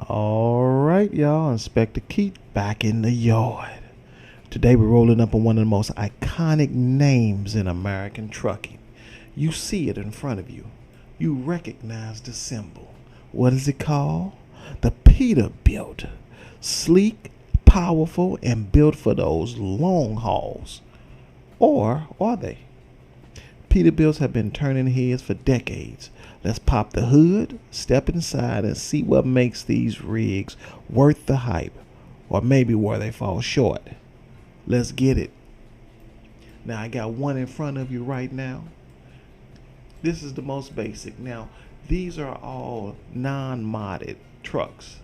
All right, y'all. Inspector Keith back in the yard. Today we're rolling up on one of the most iconic names in American trucking. You see it in front of you. You recognize the symbol. What is it called? The Peterbilt. Sleek, powerful, and built for those long hauls. Or are they? Peterbilts have been turning heads for decades. Let's pop the hood, step inside, and see what makes these rigs worth the hype, or maybe where they fall short. Let's get it. Now, I got one in front of you right now. This is the most basic. Now, these are all non-modded trucks.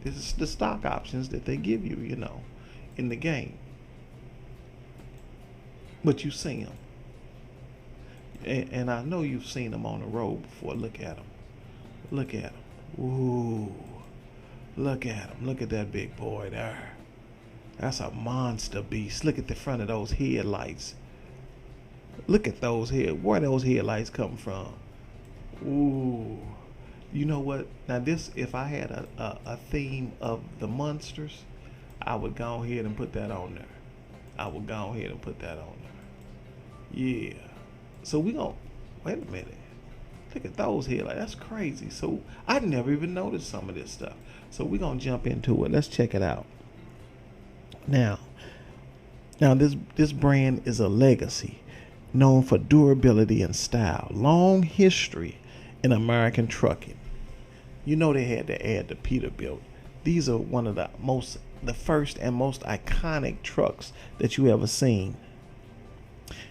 This is the stock options that they give you, in the game. But you see them. And I know you've seen them on the road before. Look at them. Look at them. Ooh. Look at them. Look at that big boy there. That's a monster beast. Look at the front of those headlights. Look at those where those headlights come from. Ooh. You know what? Now this, if I had a theme of the monsters, I would go ahead and put that on there. Yeah. So we gonna, wait a minute. Look at those headlights. That's crazy. So I never even noticed some of this stuff. So we're gonna jump into it. Let's check it out. Now this brand is a legacy, known for durability and style. Long history in American trucking. You know they had to add the Peterbilt. These are one of the first and most iconic trucks that you ever seen.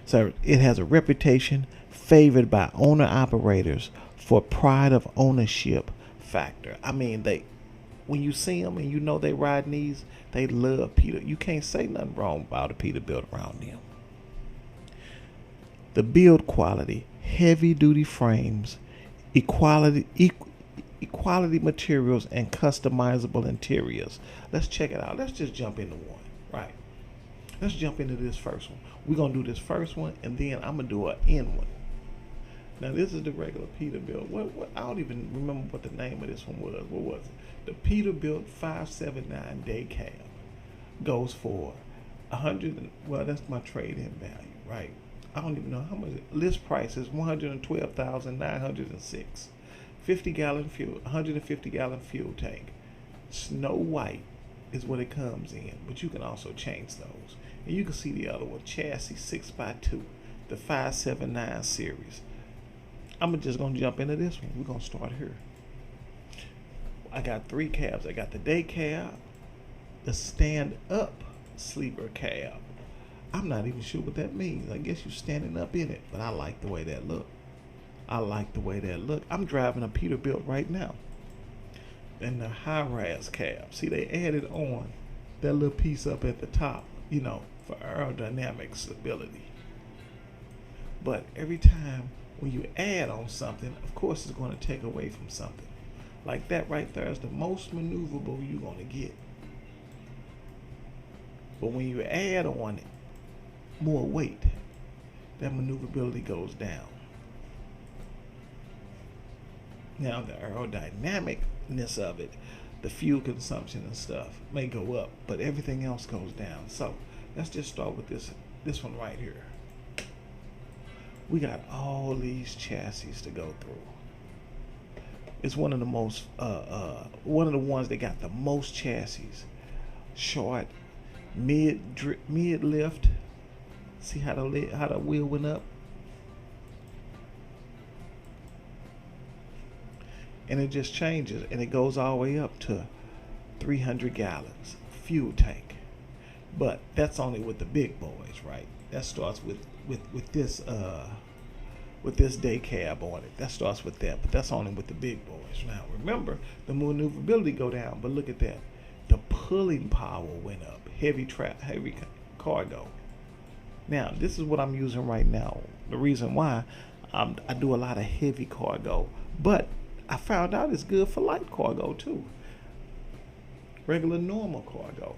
So it has a reputation favored by owner-operators for pride of ownership factor. I mean, when you see them and you know they riding these, they love Peter. You can't say nothing wrong about a Peterbilt around them. The build quality, heavy-duty frames, equality materials, and customizable interiors. Let's check it out. Let's just jump into one, right? Let's jump into this first one. We're going to do this first one, and then I'm going to do an end one. Now, this is the regular Peterbilt. What? I don't even remember what the name of this one was. What was it? The Peterbilt 579 day cab goes for 100. Well, that's my trade-in value, right? I don't even know how much. List price is $112,906. 50-gallon fuel, 150-gallon fuel tank. Snow white is what it comes in, but you can also change those. And you can see the other one, chassis 6x2, the 579 series. I'm just gonna jump into this one. We're gonna start here. I got three cabs. I got the day cab, the stand-up sleeper cab. I'm not even sure what that means. I guess you're standing up in it, but I like the way that look. I'm driving a Peterbilt right now. And the high-rise cab. See, they added on that little piece up at the top, for aerodynamic stability. But every time when you add on something, of course it's going to take away from something. Like that right there is the most maneuverable you're going to get. But when you add on more weight, that maneuverability goes down. Now the aerodynamicness of it, the fuel consumption and stuff may go up, but everything else goes down. So let's just start with this one right here. We got all these chassis to go through. It's one of the most one of the ones that got the most chassis. Short, mid lift. See how the wheel went up? And it just changes, and it goes all the way up to 300 gallons fuel tank. But that's only with the big boys, right? That starts with this day cab on it. That starts with that, but that's only with the big boys. Now remember, the maneuverability go down, but look at that. The pulling power went up. Heavy cargo. Now this is what I'm using right now. The reason why I do a lot of heavy cargo, but I found out it's good for light cargo too. Regular normal cargo.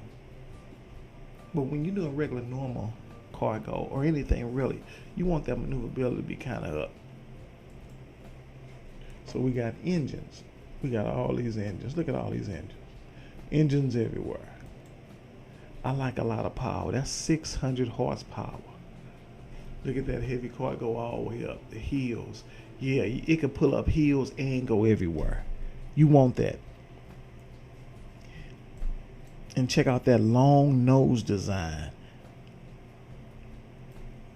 But when you're doing regular normal cargo or anything really, you want that maneuverability to be kind of up. So we got engines. We got all these engines. Look at all these engines. Engines everywhere. I like a lot of power. That's 600 horsepower. Look at that heavy car go all the way up. The hills. Yeah, it can pull up hills and go everywhere. You want that. And check out that long nose design.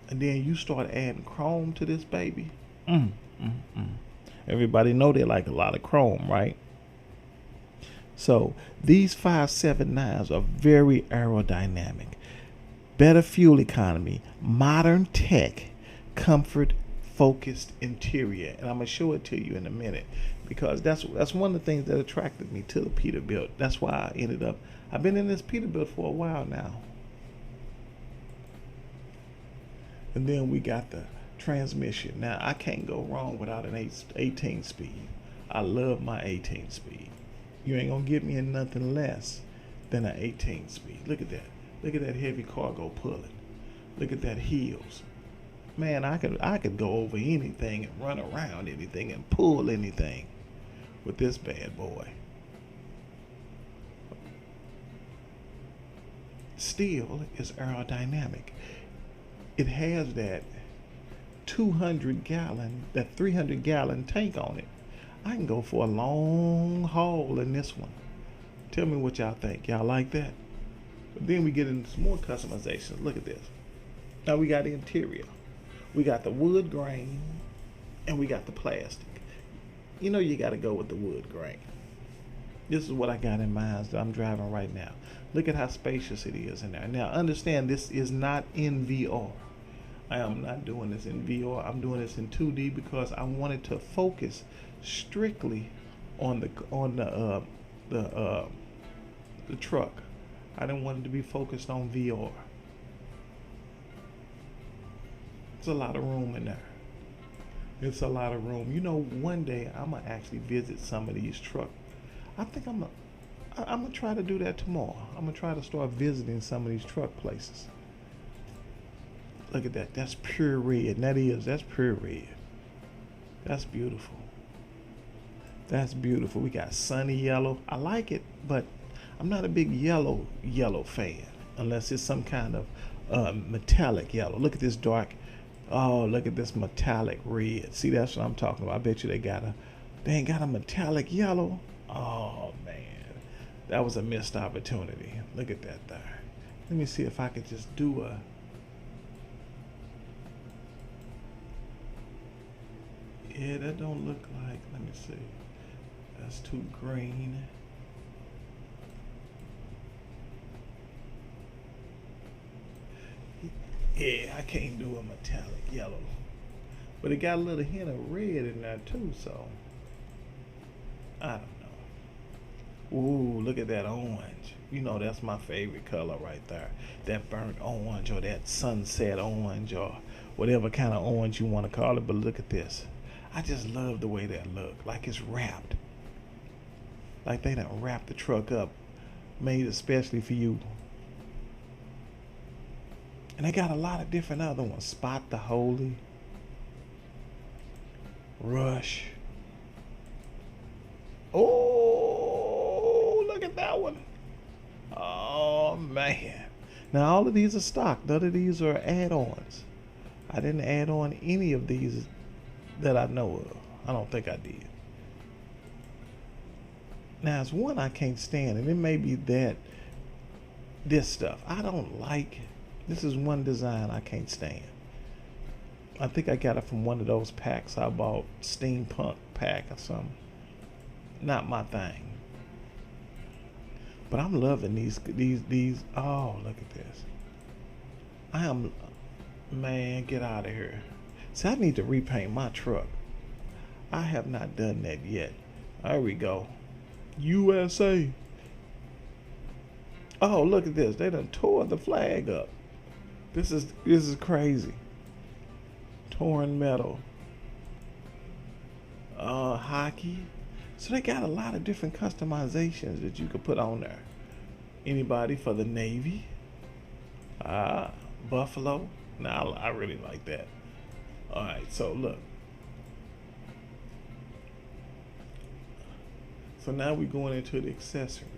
And then you start adding chrome to this baby. Everybody know they like a lot of chrome, right? So these 579s are very aerodynamic. Better fuel economy, modern tech, comfort, focused interior. And I'm going to show it to you in a minute, because that's one of the things that attracted me to the Peterbilt. That's why I've been in this Peterbilt for a while now. And then we got the transmission. Now, I can't go wrong without an 18 speed. I love my 18 speed. You ain't gonna get me in nothing less than an 18 speed. Look at that. Look at that heavy cargo pulling. Look at that heels. Man, I could go over anything and run around anything and pull anything with this bad boy. Still is aerodynamic. It has that 200-gallon, that 300-gallon tank on it. I can go for a long haul in this one. Tell me what y'all think. Y'all like that? But then we get into some more customizations. Look at this. Now we got the interior. We got the wood grain and we got the plastic. You know you got to go with the wood grain. This is what I got in mind that I'm driving right now. Look at how spacious it is in there. Now understand, this is not in VR. I am not doing this in VR. I'm doing this in 2D because I wanted to focus strictly on the truck. I didn't want it to be focused on VR. It's a lot of room in there. It's a lot of room. You know, one day I'm gonna actually visit some of these trucks. I think I'm gonna try to do that tomorrow. I'm gonna try to start visiting some of these truck places. Look at that. That's pure red. That's pure red. That's beautiful. That's beautiful. We got sunny yellow. I like it, but I'm not a big yellow fan unless it's some kind of metallic yellow. Look at this dark. Oh, look at this metallic red. See, that's what I'm talking about. I bet you they ain't got a metallic yellow. Oh man, that was a missed opportunity. Look at that there. Let me see if I could just do a. Yeah, that don't look like. Let me see. That's too green. Yeah, I can't do a metallic yellow. But it got a little hint of red in there too, so I don't know. Ooh, look at that orange. You know, that's my favorite color right there. That burnt orange or that sunset orange or whatever kind of orange you want to call it. But look at this. I just love the way that look. Like it's wrapped. Like they done wrapped the truck up. Made especially for you. And they got a lot of different other ones. Spot the Holy. Rush. Oh, look at that one. Oh, man. Now, all of these are stock. None of these are add-ons. I didn't add on any of these that I know of. I don't think I did. Now, it's one I can't stand, and it may be that this stuff. I don't like. This is one design I can't stand. I think I got it from one of those packs I bought, steampunk pack or something. Not my thing. But I'm loving these. Oh, look at this. Man, get out of here. See, I need to repaint my truck. I have not done that yet. There we go. USA. Oh, look at this. They done tore the flag up. This is crazy. Torn metal. Hockey. So they got a lot of different customizations that you could put on there. Anybody for the Navy? Buffalo. Now I really like that. All right, so look. So now we're going into the accessories.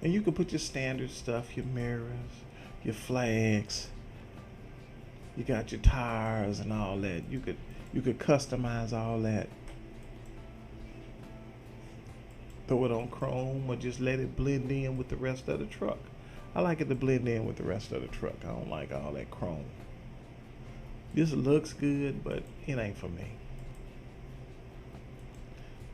And you can put your standard stuff, your mirrors, your flags, you got your tires and all that. You could customize all that. Throw it on chrome or just let it blend in with the rest of the truck. I like it to blend in with the rest of the truck. I don't like all that chrome. This looks good, but it ain't for me.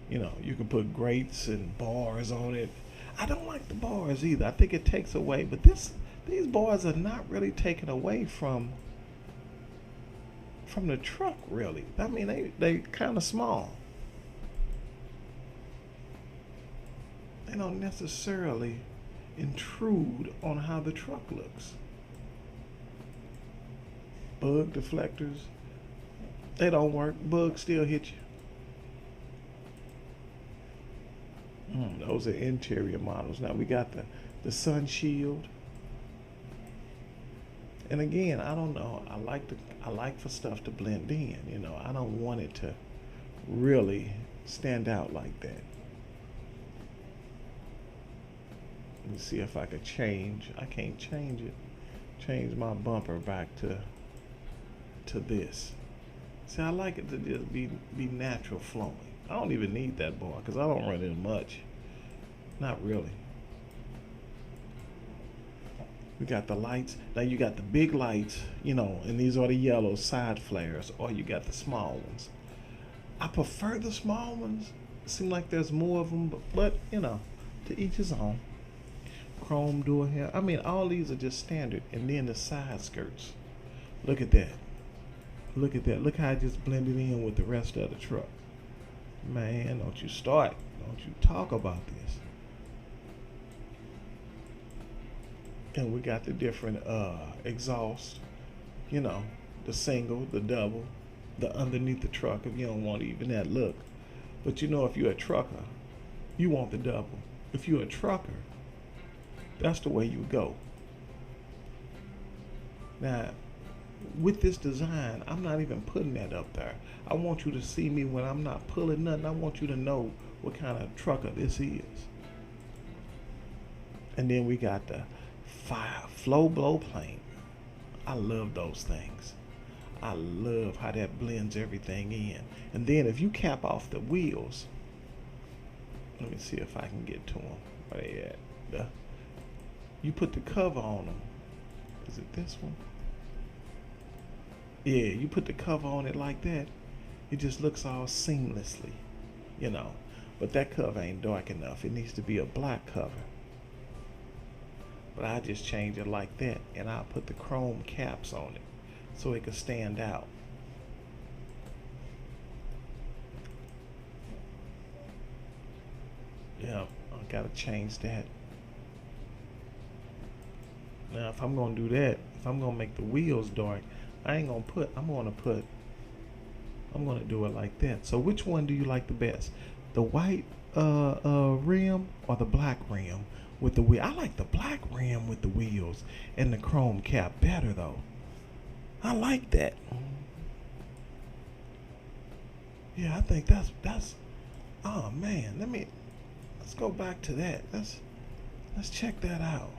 You know, you can put grates and bars on it. I don't like the bars either. I think it takes away, but these bars are not really taken away from the truck, really. I mean, they kind of small. They don't necessarily intrude on how the truck looks. Bug deflectors, they don't work. Bugs still hit you. Those are interior models. Now we got the sun shield. And again, I don't know. I like for stuff to blend in. You know, I don't want it to really stand out like that. Let me see if I could change. I can't change it. Change my bumper back to this. See, I like it to just be natural flowing. I don't even need that bar because I don't run it much. Not really. We got the lights. Now you got the big lights, you know, and these are the yellow side flares, or you got the small ones. I prefer the small ones. It seems like there's more of them, but you know, to each his own. Chrome door here. I mean, all these are just standard. And then the side skirts. Look at that. Look at that. Look how it just blended in with the rest of the truck. Man, don't you start. Don't you talk about this. And we got the different exhaust. You know, the single, the double, the underneath the truck if you don't want even that look. But you know, if you're a trucker, you want the double. If you're a trucker, that's the way you go. Now, with this design, I'm not even putting that up there. I want you to see me when I'm not pulling nothing. I want you to know what kind of trucker this is. And then we got the flow blow plane. I love those things. I love how that blends everything in. And then if you cap off the wheels, let me see if I can get to them. Where they at? You put the cover on them. Is it this one? Yeah, you put the cover on it like that, it just looks all seamlessly, you know. But that cover ain't dark enough. It needs to be a black cover. But I just change it like that, and I'll put the chrome caps on it so it can stand out. Yeah, I gotta change that. Now, if I'm gonna do that, if I'm gonna make the wheels dark, I'm gonna do it like that. So which one do you like the best? The white rim or the black rim with the wheel? I like the black rim with the wheels and the chrome cap better though. I like that. Yeah, I think that's oh man, let's go back to that. Let's check that out.